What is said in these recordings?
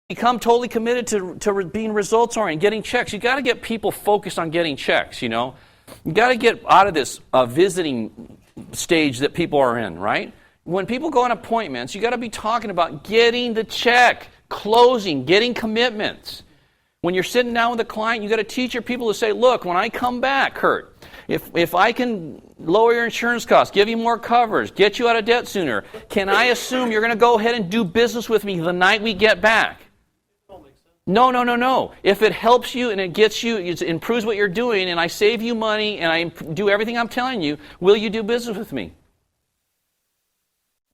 Become totally committed to being results-oriented, getting checks. You got to get people focused on getting checks, You got to get out of this visiting stage that people are in, right? When people go on appointments, you got to be talking about getting the check, closing, getting commitments. When you're sitting down with a client, you got to teach your people to say, look, when I come back, Kurt, if I can lower your insurance costs, give you more coverage, get you out of debt sooner, can I assume you're going to go ahead and do business with me the night we get back? No. If it helps you and it gets you, it improves what you're doing, and I save you money and I do everything I'm telling you, will you do business with me?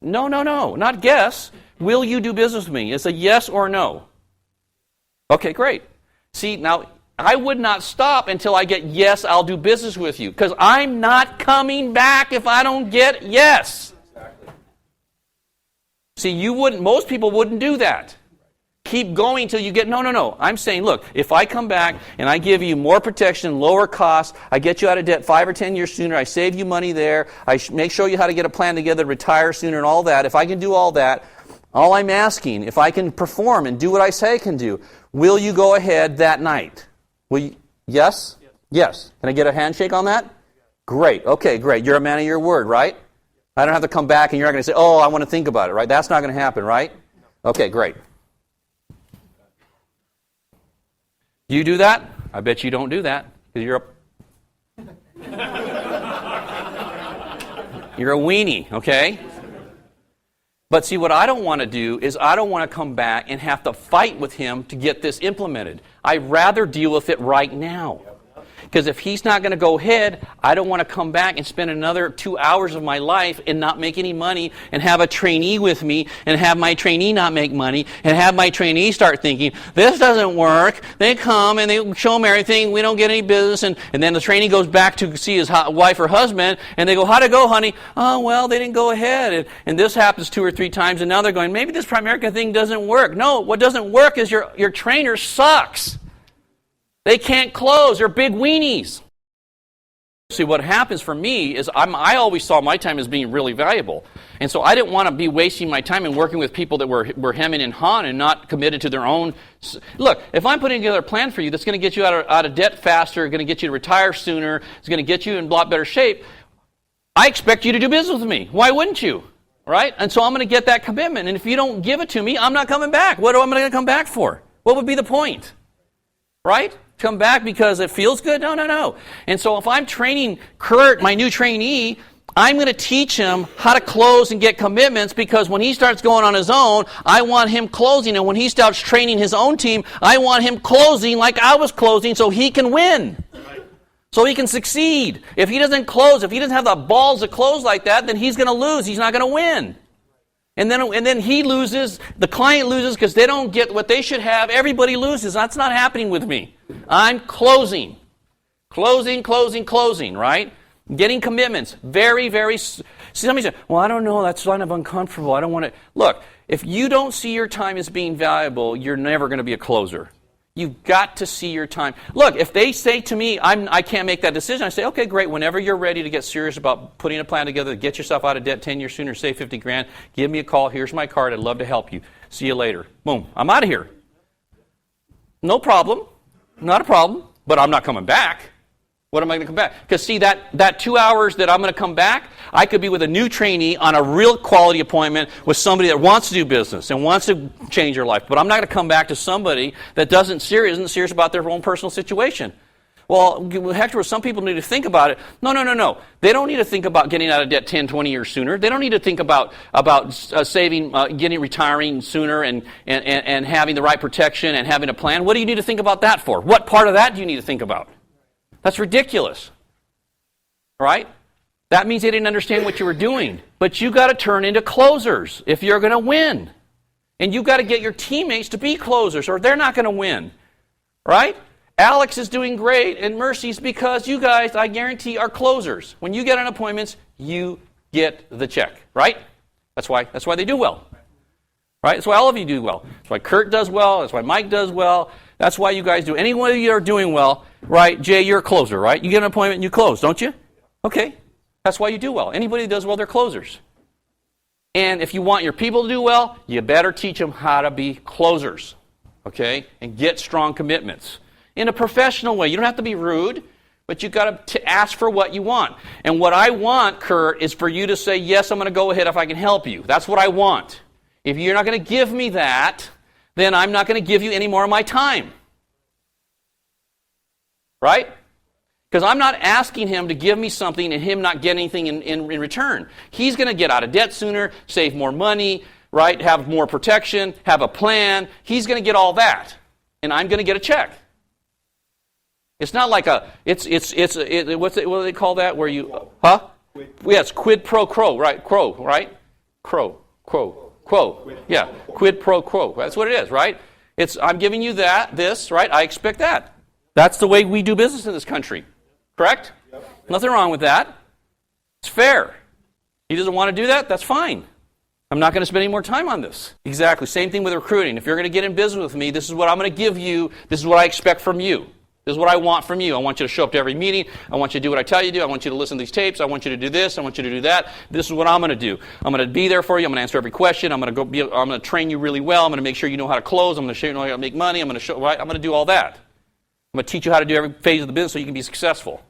No. Not guess. Will you do business with me? It's a yes or no. Okay, great. See, now, I would not stop until I get yes, I'll do business with you. Because I'm not coming back if I don't get yes. Exactly. See, most people wouldn't do that. Keep going till you get, no. I'm saying, look, if I come back and I give you more protection, lower costs, I get you out of debt 5 or 10 years sooner, I save you money there, I show you how to get a plan together, retire sooner and all that, if I can do all that, all I'm asking, if I can perform and do what I say I can do, will you go ahead that night? Will you? Yes? Yes. Can I get a handshake on that? Great. Okay, great. You're a man of your word, right? I don't have to come back and you're not going to say, oh, I want to think about it, right? That's not going to happen, right? Okay, great. You do that? I bet you don't do that because you're a weenie, okay? But see, what I don't want to do is I don't want to come back and have to fight with him to get this implemented. I'd rather deal with it right now. Because if he's not going to go ahead, I don't want to come back and spend another 2 hours of my life and not make any money and have a trainee with me and have my trainee not make money and have my trainee start thinking, this doesn't work. They come and they show them everything. We don't get any business. And then the trainee goes back to see his wife or husband and they go, how'd it go, honey? Oh, well, they didn't go ahead. And this happens 2 or 3 times and now they're going, maybe this Primerica thing doesn't work. No, what doesn't work is your trainer sucks. They can't close. They're big weenies. See, what happens for me is I always saw my time as being really valuable. And so I didn't want to be wasting my time and working with people that were hemming and hawing and not committed to their own. Look, if I'm putting together a plan for you that's going to get you out of debt faster, going to get you to retire sooner, it's going to get you in a lot better shape, I expect you to do business with me. Why wouldn't you? Right? And so I'm going to get that commitment. And if you don't give it to me, I'm not coming back. What am I going to come back for? What would be the point? Right? Come back because it feels good? No. And so if I'm training Kurt, my new trainee, I'm going to teach him how to close and get commitments because when he starts going on his own, I want him closing. And when he starts training his own team, I want him closing like I was closing so he can win. So he can succeed. If he doesn't close, if he doesn't have the balls to close like that, then he's going to lose. He's not going to win. And then he loses, the client loses because they don't get what they should have. Everybody loses. That's not happening with me. I'm closing. Closing, right? Getting commitments. Very, somebody said, well, I don't know, that's kind of uncomfortable. I don't want to. Look, if you don't see your time as being valuable, you're never going to be a closer. You've got to see your time. Look, if they say to me, I can't make that decision, I say, okay, great. Whenever you're ready to get serious about putting a plan together to get yourself out of debt 10 years sooner, save 50 grand, give me a call. Here's my card. I'd love to help you. See you later. Boom. I'm out of here. No problem. Not a problem. But I'm not coming back. What am I going to come back? Because see, that 2 hours that I'm going to come back, I could be with a new trainee on a real quality appointment with somebody that wants to do business and wants to change their life. But I'm not going to come back to somebody that isn't serious about their own personal situation. Well, Hector, some people need to think about it. No. They don't need to think about getting out of debt 10, 20 years sooner. They don't need to think about saving, retiring sooner and having the right protection and having a plan. What do you need to think about that for? What part of that do you need to think about? That's ridiculous, right? That means they didn't understand what you were doing. But you got to turn into closers if you're going to win. And you got to get your teammates to be closers or they're not going to win, right? Alex is doing great and Mercy's because you guys, I guarantee, are closers. When you get on appointments, you get the check, right? That's why they do well, right? That's why all of you do well. That's why Kurt does well. That's why Mike does well. That's why you guys do. Any one of you are doing well, right? Jay, you're a closer, right? You get an appointment and you close, don't you? Okay. That's why you do well. Anybody that does well, they're closers. And if you want your people to do well, you better teach them how to be closers. okay? And get strong commitments. In a professional way. You don't have to be rude, but you've got to ask for what you want. And what I want, Kurt, is for you to say, yes, I'm going to go ahead if I can help you. That's what I want. If you're not going to give me that, then I'm not going to give you any more of my time. Right? Because I'm not asking him to give me something and him not get anything in return. He's going to get out of debt sooner, save more money, right? Have more protection, have a plan. He's going to get all that. And I'm going to get a check. It's not like what do they call that? Where you, huh? Yes, quid pro quo, right? Quo, right? Quo. Yeah, quid pro quo. That's what it is, right? I'm giving you this, right? I expect that. That's the way we do business in this country. Correct? Yep. Nothing wrong with that. It's fair. He doesn't want to do that, that's fine. I'm not going to spend any more time on this. Exactly. Same thing with recruiting. If you're going to get in business with me, this is what I'm going to give you. This is what I expect from you. This is what I want from you. I want you to show up to every meeting. I want you to do what I tell you to do. I want you to listen to these tapes. I want you to do this. I want you to do that. This is what I'm going to do. I'm going to be there for you. I'm going to answer every question. I'm going to train you really well. I'm going to make sure you know how to close. I'm going to show you how to make money. I'm going to do all that. I'm going to teach you how to do every phase of the business so you can be successful.